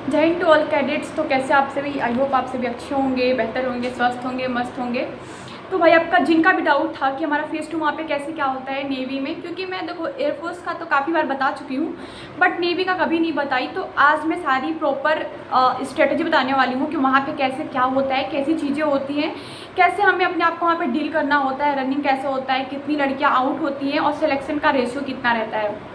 जय Hind to all cadets. तो कैसे आप सभी, आई होप आप सभी अच्छे होंगे, बेहतर होंगे, स्वस्थ होंगे, मस्त होंगे। तो भाई आपका जिनका भी डाउट था कि हमारा फेज़ 2 वहाँ पे कैसे क्या होता है नेवी में, क्योंकि मैं देखो एयरफोर्स का तो काफ़ी बार बता चुकी हूँ बट नेवी का कभी नहीं बताई। तो आज मैं सारी प्रॉपर स्ट्रेटजी बताने वाली हूँ कि वहाँ पे कैसे क्या होता है, कैसी चीज़ें होती हैं, कैसे हमें अपने आप को वहाँ पे डील करना होता है, रनिंग कैसे होता है, कितनी लड़कियाँ आउट होती हैं और सिलेक्शन का रेशियो कितना रहता है।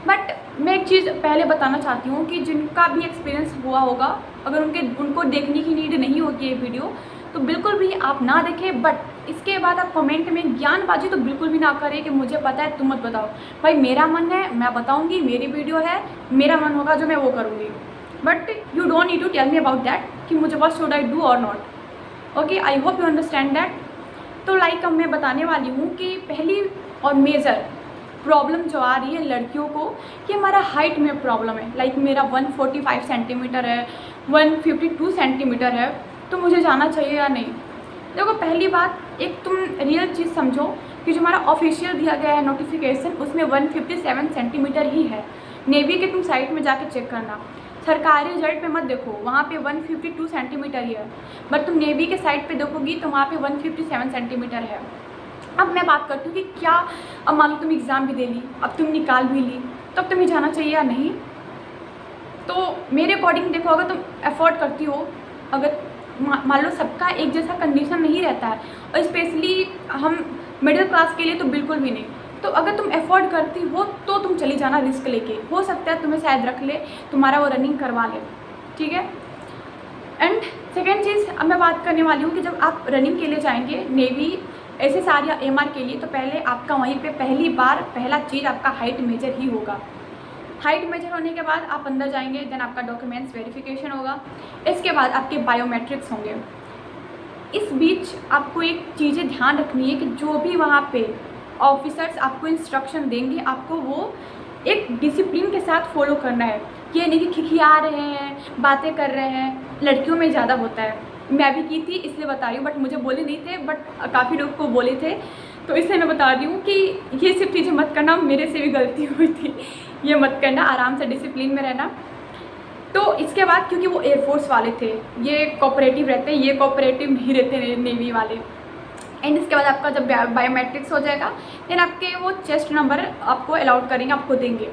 बट मैं एक चीज़ पहले बताना चाहती हूँ कि जिनका भी एक्सपीरियंस हुआ होगा, अगर उनको देखने की नीड नहीं होगी ये वीडियो, तो बिल्कुल भी आप ना देखें। बट इसके बाद आप कमेंट में ज्ञानबाजी तो बिल्कुल भी ना करें कि मुझे पता है तुम मत बताओ। भाई मेरा मन है, मैं बताऊँगी, मेरी वीडियो है, मेरा मन होगा जो मैं वो करूँगी। But you don't need to tell me about that कि मुझे व्हाट शुड आई डू और not. Okay, I hope you understand that. तो लाइक अब मैं बताने वाली हूँ कि पहली और मेजर प्रॉब्लम जो आ रही है लड़कियों को कि हमारा हाइट में प्रॉब्लम है। लाइक मेरा 145 सेंटीमीटर है, 152 सेंटीमीटर है, तो मुझे जाना चाहिए या नहीं। देखो पहली बात, एक तुम रियल चीज़ समझो कि जो हमारा ऑफिशियल दिया गया है नोटिफिकेशन, उसमें 157 सेंटीमीटर ही है। नेवी के तुम साइट में जाके चेक करना, सरकारी रिजल्ट पे मत देखो, वहाँ पे 152 सेंटीमीटर ही है। बट तुम नेवी के साइट पे देखोगी तो वहाँ पे 157 सेंटीमीटर है। अब मैं बात करती हूँ कि क्या, अब मान लो तुम एग्ज़ाम भी दे ली, अब तुम निकाल भी ली, तो अब तुम्हें जाना चाहिए या नहीं। तो मेरे अकॉर्डिंग देखो, अगर तुम अफोर्ड करती हो, अगर मान लो सबका एक जैसा कंडीशन नहीं रहता है, और स्पेशली हम मिडिल क्लास के लिए तो बिल्कुल भी नहीं। तो अगर तुम अफोर्ड करती हो तो तुम चली जाना रिस्क लेके, हो सकता है तुम्हें शायद रख ले, तुम्हारा वो रनिंग करवा ले, ठीक है। एंड सेकेंड चीज़ अब मैं बात करने वाली हूँ कि जब आप रनिंग के लिए जाएंगे नेवी, SSR या MR के लिए, तो पहले आपका वहीं पे पहली बार पहला चीज़ आपका हाइट मेजर ही होगा। हाइट मेजर होने के बाद आप अंदर जाएंगे, देन आपका डॉक्यूमेंट्स वेरिफिकेशन होगा, इसके बाद आपके बायोमेट्रिक्स होंगे। इस बीच आपको एक चीज़ें ध्यान रखनी है कि जो भी वहाँ पे ऑफिसर्स आपको इंस्ट्रक्शन देंगे, आपको वो एक डिसिप्लिन के साथ फॉलो करना है। ये नहीं कि खिखिया रहे हैं, बातें कर रहे हैं, लड़कियों में ज़्यादा होता है। मैं भी की थी इसलिए बता रही हूँ, बट मुझे बोले नहीं थे, बट काफ़ी लोग को बोले थे, तो इसलिए मैं बता रही हूँ कि ये सब चीज़ें मत करना, मेरे से भी गलती हुई थी, ये मत करना, आराम से डिसिप्लिन में रहना। तो इसके बाद क्योंकि वो एयरफोर्स वाले थे, ये कोऑपरेटिव रहते हैं, ये कोऑपरेटिव नहीं रहते नेवी वाले। एंड इसके बाद आपका जब बायोमेट्रिक्स हो जाएगा, देन आपके वो चेस्ट नंबर आपको अलाउड करेंगे, आपको देंगे।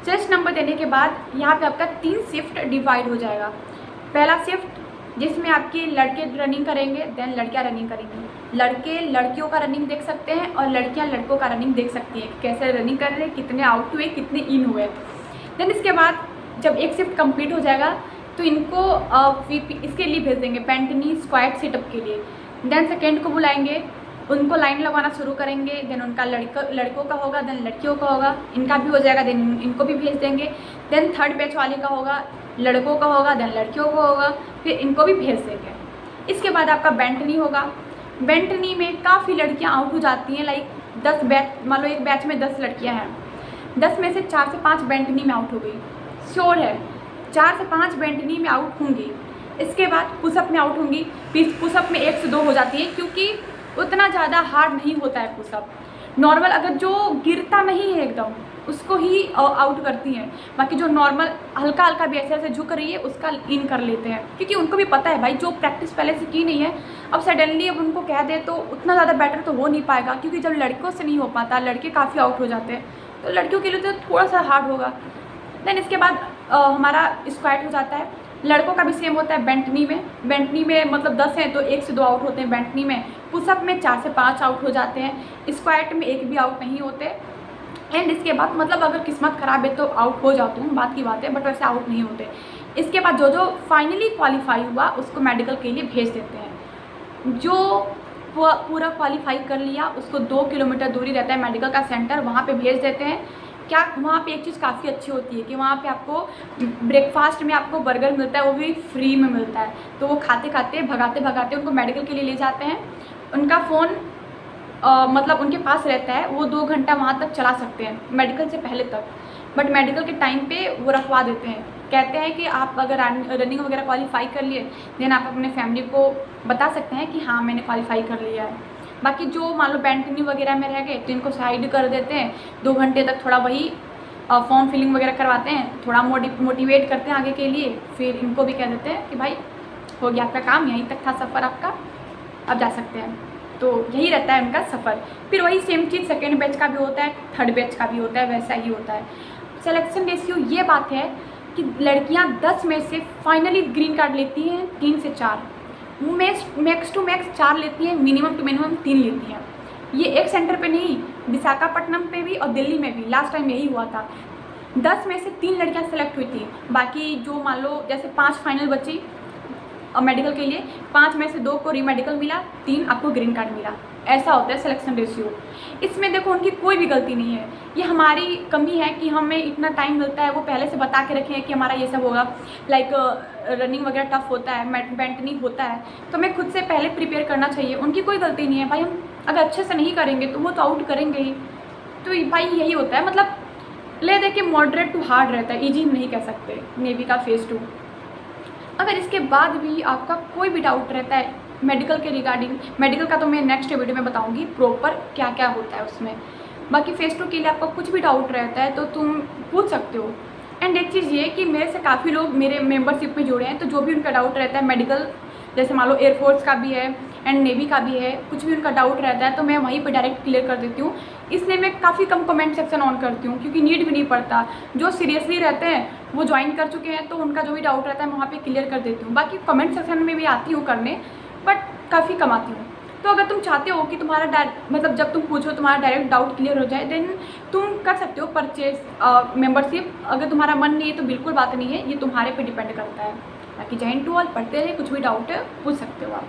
चेस्ट नंबर देने के बाद यहाँ पे आपका 3 शिफ्ट डिवाइड हो जाएगा। पहला शिफ्ट जिसमें आपके लड़के रनिंग करेंगे, देन लड़कियाँ रनिंग करेंगी। लड़के लड़कियों का रनिंग देख सकते हैं और लड़कियाँ लड़कों का रनिंग देख सकती हैं, कैसे रनिंग कर रहे हैं, कितने आउट हुए, कितने इन हुए। देन इसके बाद जब एक शिफ्ट कंप्लीट हो जाएगा तो इनको इसके लिए भेज देंगे, पेंटनी स्क्वाट सेटअप के लिए। देन सेकेंड को बुलाएंगे, उनको लाइन लगवाना शुरू करेंगे, देन उनका लड़कों का होगा, देन लड़कियों का होगा, इनका भी हो जाएगा, देन इनको भी भेज देंगे। देन थर्ड बैच वाले का होगा, लड़कों का होगा, देन लड़कियों का होगा, फिर इनको भी भेज देंगे। इसके बाद आपका बेंटनी होगा। बेंटनी में काफ़ी लड़कियाँ आउट हो जाती हैं, लाइक 10 बैच, मान लो एक बैच में 10 लड़कियाँ हैं, 10 में से 4 से 5 बेंटनी में आउट हो गई, श्योर है 4 से 5 बेंटनी में आउट होंगी। इसके बाद पुशअप में आउट होंगी, पुशअप में 1 से 2 हो जाती है, क्योंकि उतना ज़्यादा हार्ड नहीं होता है पुशअप। नॉर्मल अगर जो गिरता नहीं है एकदम, उसको ही आउट करती हैं। बाकी जो नॉर्मल हल्का हल्का भी ऐसे ऐसे झुक रही है, उसका इन कर लेते हैं, क्योंकि उनको भी पता है भाई, जो प्रैक्टिस पहले से की नहीं है, अब सडनली अब उनको कह दे तो उतना ज़्यादा बेटर तो हो नहीं पाएगा, क्योंकि जब लड़कों से नहीं हो पाता, लड़के काफ़ी आउट हो जाते हैं, तो लड़कियों के लिए तो थोड़ा सा हार्ड होगा। देन इसके बाद हमारा स्क्वाट हो जाता है। लड़कों का भी सेम होता है बेंटनी में। बेंटनी में मतलब 10 हैं तो 1 से 2 आउट होते हैं बेंटनी में। पुशअप में 4 से 5 आउट हो जाते हैं, स्क्वाट में 1 भी आउट नहीं होते। एंड इसके बाद मतलब अगर किस्मत ख़राब है तो आउट हो जाते हैं, बात की बात है, बट वैसे आउट नहीं होते। इसके बाद जो जो फाइनली क्वालिफाई हुआ उसको मेडिकल के लिए भेज देते हैं। जो पूरा क्वालिफाई कर लिया उसको 2 किलोमीटर दूरी रहता है मेडिकल का सेंटर, वहाँ पे भेज देते हैं। क्या वहाँ पे एक चीज़ काफ़ी अच्छी होती है कि वहाँ पे आपको ब्रेकफास्ट में आपको बर्गर मिलता है, वो भी फ्री में मिलता है। तो वो खाते खाते भगाते भगाते उनको मेडिकल के लिए ले जाते हैं। उनका फ़ोन मतलब उनके पास रहता है, वो 2 घंटा वहाँ तक चला सकते हैं मेडिकल से पहले तक, बट मेडिकल के टाइम पे वो रखवा देते हैं। कहते हैं कि आप अगर रनिंग वगैरह क्वालिफाई कर लिए, देन आप अपने फैमिली को बता सकते हैं कि हाँ मैंने क्वालिफाई कर लिया है। बाकी जो मान लो बेंटनी वगैरह में रह गए तो इनको साइड कर देते हैं, 2 घंटे तक थोड़ा वही फॉर्म फिलिंग वगैरह करवाते हैं, थोड़ा मोटिवेट करते हैं आगे के लिए, फिर इनको भी कह देते हैं कि भाई हो गया आपका काम, यहीं तक था सफ़र आपका, अब जा सकते हैं। तो यही रहता है उनका सफ़र। फिर वही सेम चीज़ सेकेंड बैच का भी होता है, थर्ड बैच का भी होता है, वैसा ही होता है। सिलेक्शन रेशियो ये बात है कि लड़कियां 10 में से फाइनली ग्रीन कार्ड लेती हैं 3 से 4, मैक्स टू मैक्स 4 लेती हैं, मिनिमम टू मिनिमम 3 लेती हैं। ये एक सेंटर पे नहीं, विशाखापट्टनम पे भी और दिल्ली में भी लास्ट टाइम यही हुआ था। 10 में से 3 लड़कियां सेलेक्ट हुई थी, बाकी जो मान लो जैसे 5 फाइनल बची और मेडिकल के लिए, 5 में से 2 को री मेडिकल मिला, 3 आपको ग्रीन कार्ड मिला। ऐसा होता है सिलेक्शन रेशियो। इसमें देखो उनकी कोई भी गलती नहीं है, ये हमारी कमी है कि हमें इतना टाइम मिलता है, वो पहले से बता के रखे हैं कि हमारा ये सब होगा, लाइक रनिंग वगैरह टफ होता है, मेंटेनिंग होता है, तो हमें खुद से पहले प्रिपेयर करना चाहिए। उनकी कोई गलती नहीं है भाई, हम अगर अच्छे से नहीं करेंगे तो वो तो आउट करेंगे ही। तो भाई यही होता है, मतलब ले दे के मॉडरेट टू हार्ड रहता है, ईजी नहीं कह सकते नेवी का फेज़ 2। अगर इसके बाद भी आपका कोई भी डाउट रहता है मेडिकल के रिगार्डिंग, मेडिकल का तो मैं नेक्स्ट वीडियो में बताऊंगी प्रॉपर क्या क्या होता है उसमें। बाकी फेज़ 2 के लिए आपका कुछ भी डाउट रहता है तो तुम पूछ सकते हो। एंड एक चीज़ ये कि मेरे से काफ़ी लोग मेरे मेंबरशिप में जुड़े हैं, तो जो भी उनका डाउट रहता है मेडिकल, जैसे मान लो एयरफोर्स का भी है एंड नेवी का भी है, कुछ भी उनका डाउट रहता है तो मैं वहीं पर डायरेक्ट क्लियर कर देती हूँ। इसलिए मैं काफ़ी कम कमेंट सेक्शन ऑन करती हूँ, क्योंकि नीड भी नहीं पड़ता। जो सीरियसली रहते हैं वो ज्वाइन कर चुके हैं, तो उनका जो भी डाउट रहता है मैं वहाँ पे क्लियर कर देती हूँ। बाकी कमेंट सेक्शन में भी आती हूँ करने, बट काफ़ी कम आती हूँ। तो अगर तुम चाहते हो कि तुम्हारा मतलब जब तुम पूछो तुम्हारा डायरेक्ट डाउट क्लियर हो जाए, देन तुम कर सकते हो परचेज मेंबरशिप। अगर तुम्हारा मन नहीं है तो बिल्कुल बात नहीं है, ये तुम्हारे पे डिपेंड करता है। बाकी जय हिंद टू ऑल, पढ़ते रहे, कुछ भी डाउट है पूछ सकते हो आप।